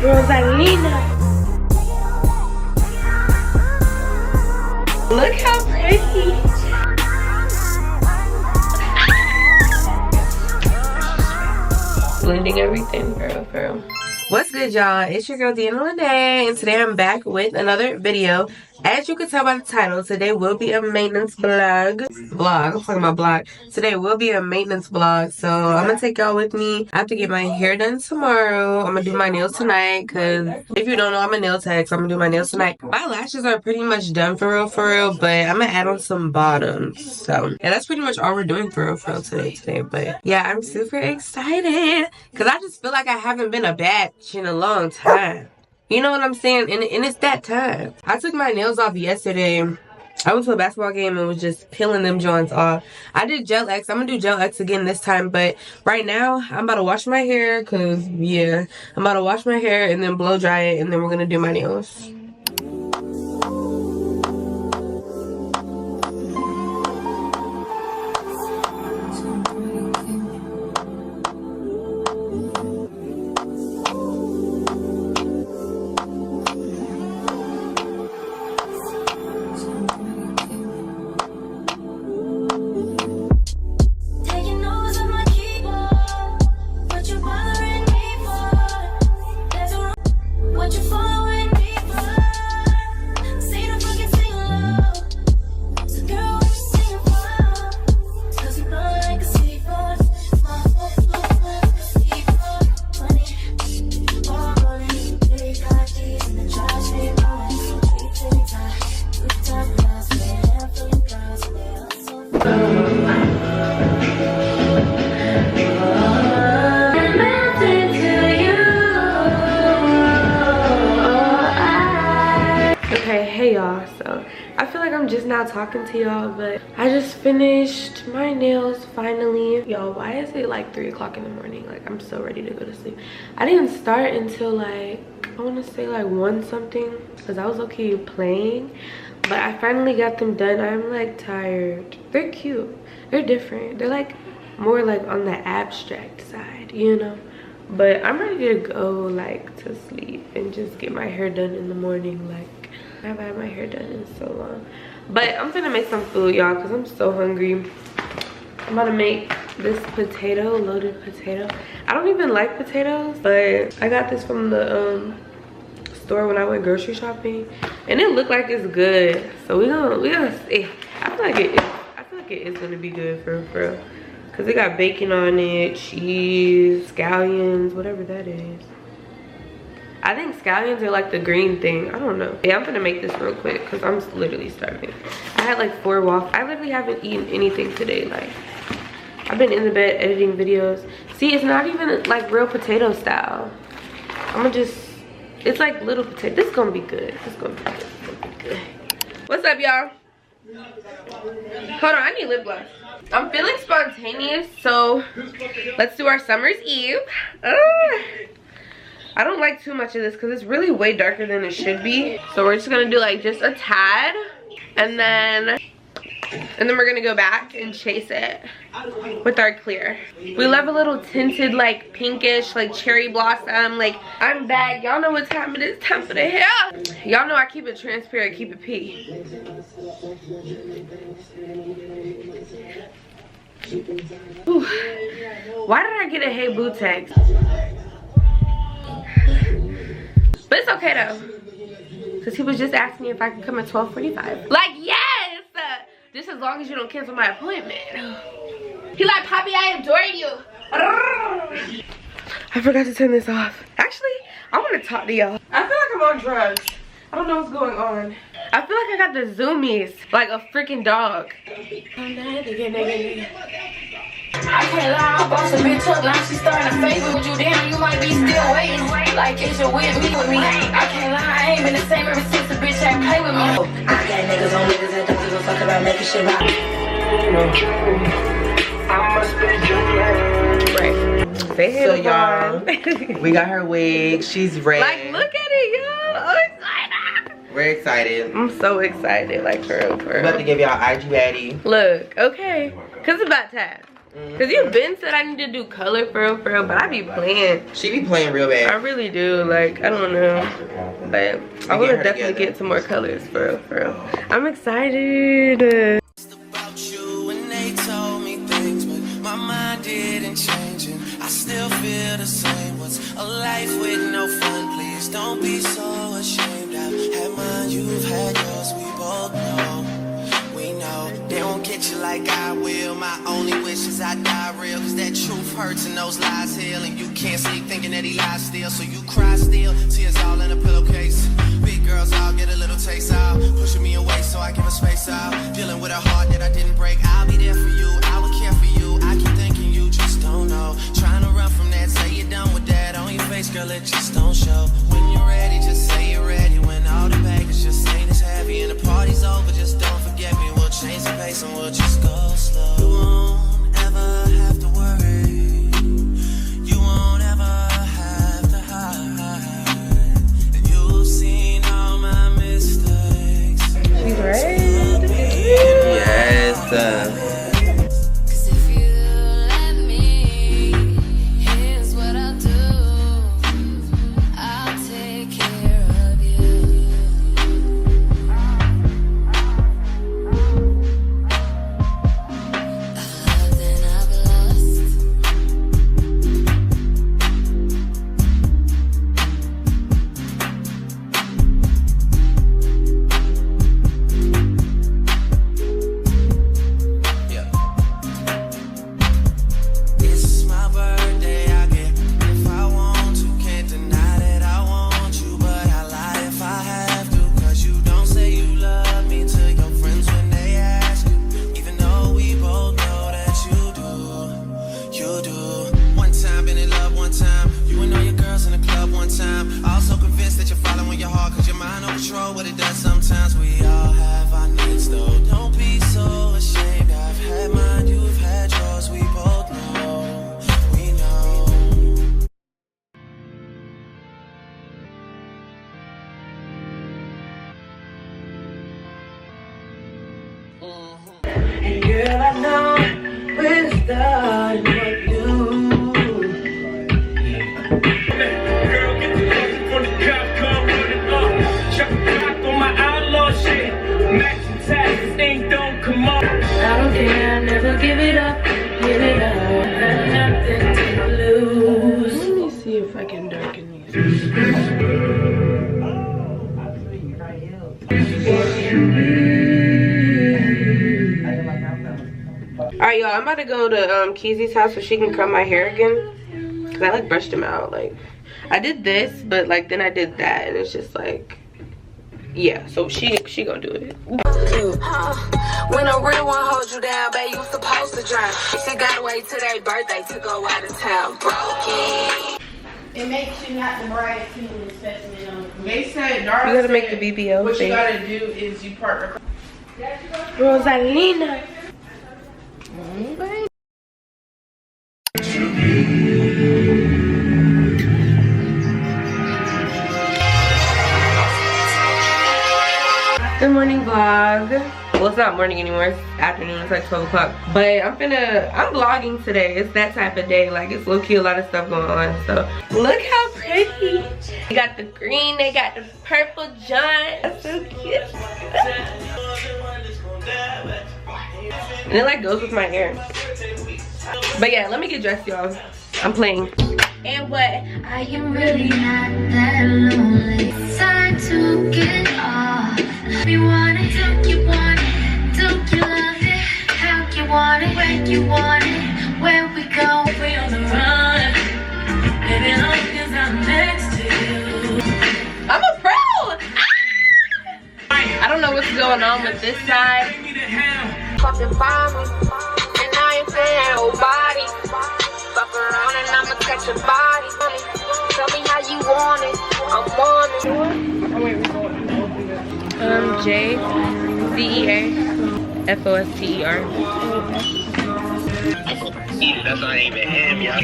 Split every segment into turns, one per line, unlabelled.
Rosalina. Look how pretty. Blending everything, girl. What's good, y'all? It's your girl deannalenai, and today I'm back with another video. As you can tell by the title, today will be a maintenance vlog. I'm talking about blog. Today will be a maintenance vlog, so I'm gonna take y'all with me. I have to get my hair done tomorrow. I'm gonna do my nails tonight, because if you don't know, I'm a nail tech, so I'm gonna do my nails tonight. My lashes are pretty much done for real, but I'm gonna add on some bottoms. So yeah, that's pretty much all we're doing for real today. But yeah, I'm super excited because I just feel like I haven't been a batch in a long time. You know what I'm saying? And it's that time. I took my nails off yesterday. I went to a basketball game and was just peeling them joints off. I did gel X. I'm gonna do gel X again this time, but right now I'm about to wash my hair because yeah, I'm about to wash my hair and then blow dry it, and then we're gonna do my nails. Hey y'all, so I feel like I'm just now talking to y'all, but I just finished my nails finally. Y'all, why is it like 3 o'clock in the morning? Like, I'm so ready to go to sleep. I didn't start until like, I want to say like 1 something, because I was okay playing, but I finally got them done. I'm like tired. They're cute, they're different, they're like more like on the abstract side, you know, but I'm ready to go like to sleep and just get my hair done in the morning. Like, I haven't had my hair done in so long. But I'm gonna make some food, y'all, because I'm so hungry. I'm about to make this loaded potato. I don't even like potatoes, but I got this from the store when I went grocery shopping, and it looked like it's good. So we gonna see. I feel like it is gonna be good for real. Cause it got bacon on it, cheese, scallions, whatever that is. I think scallions are like the green thing. I don't know. Yeah, I'm gonna make this real quick because I'm literally starving. I had like 4 waffles. I literally haven't eaten anything today. Like, I've been in the bed editing videos. See, it's not even like real potato style. I'm gonna just, it's like little potato. This is gonna be good. This is gonna be good. This is gonna be good. What's up, y'all? Hold on, I need lip gloss. I'm feeling spontaneous, so let's do our summer's eve. I don't like too much of this because it's really way darker than it should be. So we're just gonna do like just a tad, and then we're gonna go back and chase it with our clear. We love a little tinted, like pinkish, like cherry blossom. Like, I'm back. Y'all know what time it is. Time for the hair. Y'all know I keep it transparent, keep it pee. Ooh. Why did I get a hey boo text? But it's okay though, because he was just asking me if I could come at 12:45. Like, yes! Just as long as you don't cancel my appointment. He like, Poppy, I adore you. I forgot to turn this off. Actually, I want to talk to y'all. I feel like I'm on drugs. I don't know what's going on. I feel like I got the zoomies, like a freaking dog.
I can't lie, I boss a bitch up, now she starting to fake with you. Damn, you might be still waiting. Like, is you with me? I can't lie, I ain't been the same ever since the bitch ain't play with me. I got niggas on niggas that don't give a fuck about making shit right.
Right. Say hey,
so y'all, we got her wig. She's ready.
Like, look at it, y'all. Oh, excited.
We're excited.
I'm so excited, like, for real.
We're about to give y'all IG baddie.
Look, okay, cause it's about time. Cause you been said I need to do color for real, but I be playing.
She be playing real bad.
I really do. Like, I don't know, but I want to definitely get some more colors for real. I'm excited.
About you and they told me things, but my mind didn't change and I still feel the same. What's a life with no fun? Please don't be so ashamed. I've had mine, you've had yours. We both know. We know they won't get you like I will. My only wish is I die real, cause that truth hurts and those lies heal. And you can't sleep thinking that he lies still, so you cry still. Tears all in a pillowcase. Big girls all get a little taste out, pushing me away so I give her space out. Dealing with a heart that I didn't break. I'll be there for you, I will care for you. I keep thinking you just don't know. Trying to run from that, say you're done with that. On your face, girl, it just don't show. When you're ready, just say you're ready. When all the baggage just ain't as heavy and the party's over, just don't forget me. We'll change the pace and we'll just go slow. You won't ever have to worry. You won't ever have to hide. And you've seen all my mistakes.
She's ready.
Yes.
Cause if you let me, here's what I'll do. I'll take care of you. I've loved and I've lost.
Yeah. It's my birthday, I get if I want to. Can't deny that I want you, but I lie if I have to. Cause you don't say you love me to your friends when they ask you. Even though we both know that you do. You do. One time been in love, one time. You and all your girls in the club one time. Also convinced that you're following your heart, cause your mind don't control what it does sometimes. We all have our needs though. Don't be so ashamed. I've had mine, you've had yours. We both know. We know.
Girl, I know we're starting with you.
Girl, get the lotion from the cop, come running up. Chuck a clock on my outlaw shit. Matching taxes, ink don't come up.
I don't care, never give it up. Give it up. Got nothing to lose.
Let me see if I can darken these. Alright, y'all, I'm about to go to Keezy's house so she can cut my hair again. Cause I like brushed them out. Like, I did this, but like then I did that, and it's just like, yeah. So she gonna do it.
When a real one holds you down, babe, you supposed to drown. She gotta wait till their birthday to go out of town. Broken.
It makes you not the brightest human specimen on the
They said, Nara
You gotta
said,
make the BBL
what
thing.
you gotta do is you partner.
Rosalina. Good morning vlog. Well, it's not morning anymore, it's afternoon, it's like 12 o'clock. But I'm vlogging today. It's that type of day. Like, it's low-key a lot of stuff going on. So look how pretty. They got the green, they got the purple john. That's so cute. And it like goes with my hair. But yeah, let me get dressed, y'all. I'm playing. And what?
I am really not that lonely. It's time to get off. You want it, don't you want it? Don't you love it? How you want it? When you want it? Where we go? We on the run. Baby, long as I'm next to you.
I'm a pro! Ah! I don't know what's going on with this side.
Fucking find me, and I ain't paying nobody. Fuck around and I'ma catch your body. Tell me how you want it. I'm on it.
J-Z-E-A-F-O-S-T-E-R.
That's not even him, y'all.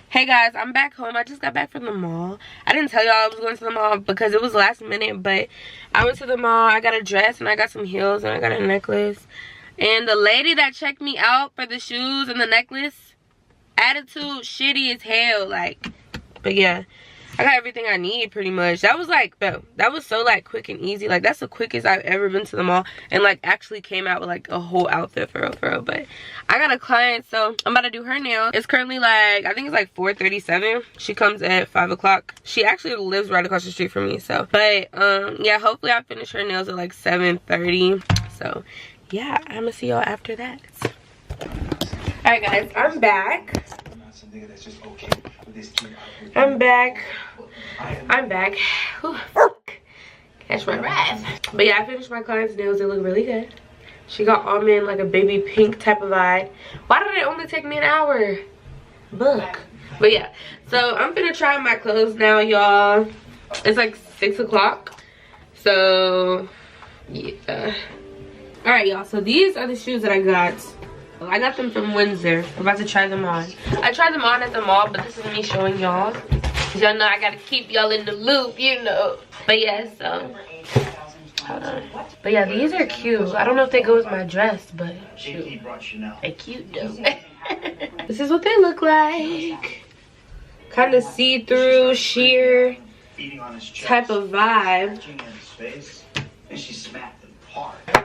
Hey guys, I'm back home. I just got back from the mall. I didn't tell y'all I was going to the mall because it was last minute, but I went to the mall. I got a dress and I got some heels and I got a necklace. And the lady that checked me out for the shoes and the necklace, attitude shitty as hell. Like, but yeah, I got everything I need pretty much. That was like, bro, that was so like quick and easy. Like, that's the quickest I've ever been to the mall and like actually came out with like a whole outfit for real. But I got a client, so I'm about to do her nail. It's currently like, I think it's like 4:37. She comes at 5 o'clock. She actually lives right across the street from me. So, but yeah, hopefully I finish her nails at like 7:30. So yeah, I'm gonna see y'all after that. All right, guys, I'm back. I'm back. Whew. Catch my breath. But yeah, I finished my client's nails. They look really good. She got all in like a baby pink type of vibe. Why did it only take me an hour? Book. But yeah, so I'm gonna try my clothes now, y'all. It's like 6 o'clock. So yeah. All right, y'all. So these are the shoes that I got. I got them from Windsor. I'm about to try them on. I tried them on at the mall, but this is me showing y'all. Y'all know I gotta keep y'all in the loop, you know. But yeah, so hold on. But yeah, these are cute. I don't know if they go with my dress, but shoot, they're cute though. This is what they look like. Kind of see-through, sheer type of vibe.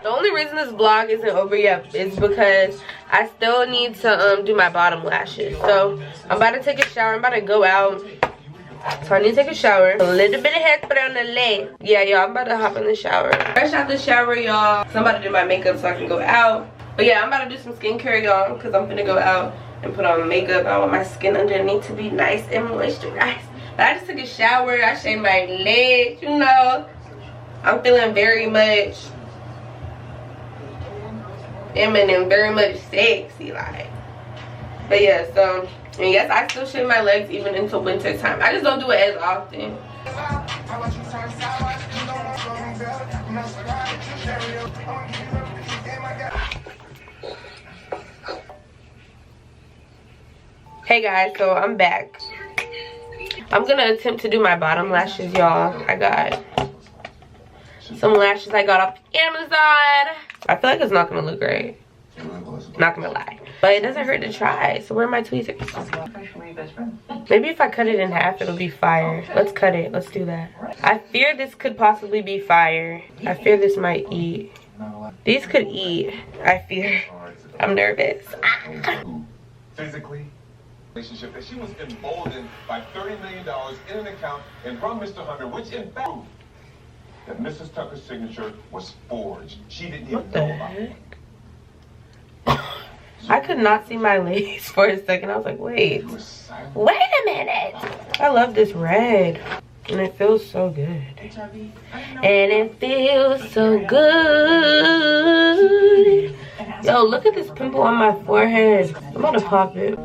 The only reason this vlog isn't over yet is because I still need to do my bottom lashes. So I'm about to take a shower. I'm about to go out. So I need to take a shower. A little bit of hairspray on the leg. Yeah, y'all, I'm about to hop in the shower. Fresh out the shower, y'all. So I'm about to do my makeup so I can go out. But yeah, I'm about to do some skincare, y'all, because I'm gonna go out and put on makeup. I want my skin underneath to be nice and moisturized. But I just took a shower. I shaved my legs, you know. I'm feeling very much feminine, very much sexy, like. But yeah, so, and yes, I still shave my legs even into winter time. I just don't do it as often. Hey guys, so I'm back. I'm gonna attempt to do my bottom lashes, y'all. I got some lashes I got off Amazon. I feel like it's not gonna look great. Not gonna lie. But it doesn't hurt to try. So where are my tweezers? Maybe if I cut it in half, it'll be fire. Let's cut it. Let's do that. I fear this could possibly be fire. I fear this might eat. These could eat. I fear. I'm nervous.
Physically, relationship that she was emboldened by $30 million in an account and from Mr. Hunter, which in fact proved that Mrs. Tucker's signature was forged. She didn't even know about it.
I could not see my legs for a second. I was like, wait a minute. I love this red. And it feels so good. And it feels so good. Yo, look at this pimple on my forehead. I'm about to pop it.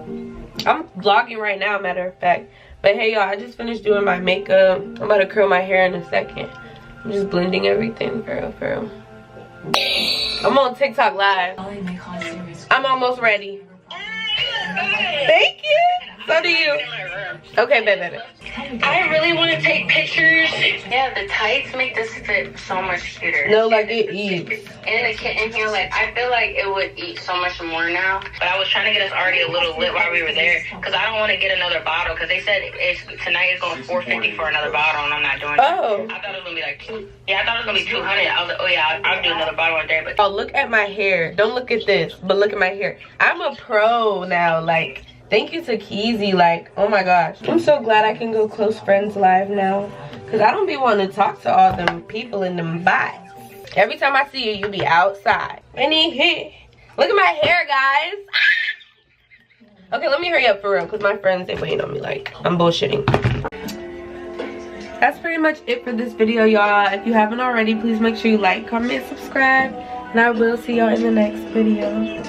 I'm vlogging right now, matter of fact. But hey, y'all, I just finished doing my makeup. I'm about to curl my hair in a second. I'm just blending everything, girl. I'm on TikTok live. I'm almost ready. Thank you. So do you. Okay, baby.
I really want to take pictures. Yeah, the tights make this fit so much cuter.
No, like it eats.
And the kitten here, like, I feel like it would eat so much more now. But I was trying to get us already a little lit while we were there. Because I don't want to get another bottle. Because they said tonight is going $450 for another bottle. And I'm not doing that.
Oh.
I thought it was going to be like I thought it was going to be $200. I was like, oh yeah, I'll do another bottle right there. But
oh, look at my hair. Don't look at this, but look at my hair. I'm a pro now. Like, thank you to Keezy. Like, oh my gosh. I'm so glad I can go close friends live now. Because I don't be wanting to talk to all them people in them bots. Every time I see you, you be outside. Look at my hair, guys. Okay, let me hurry up for real. Because my friends, they waiting on me like I'm bullshitting. That's pretty much it for this video, y'all. If you haven't already, please make sure you like, comment, subscribe. And I will see y'all in the next video.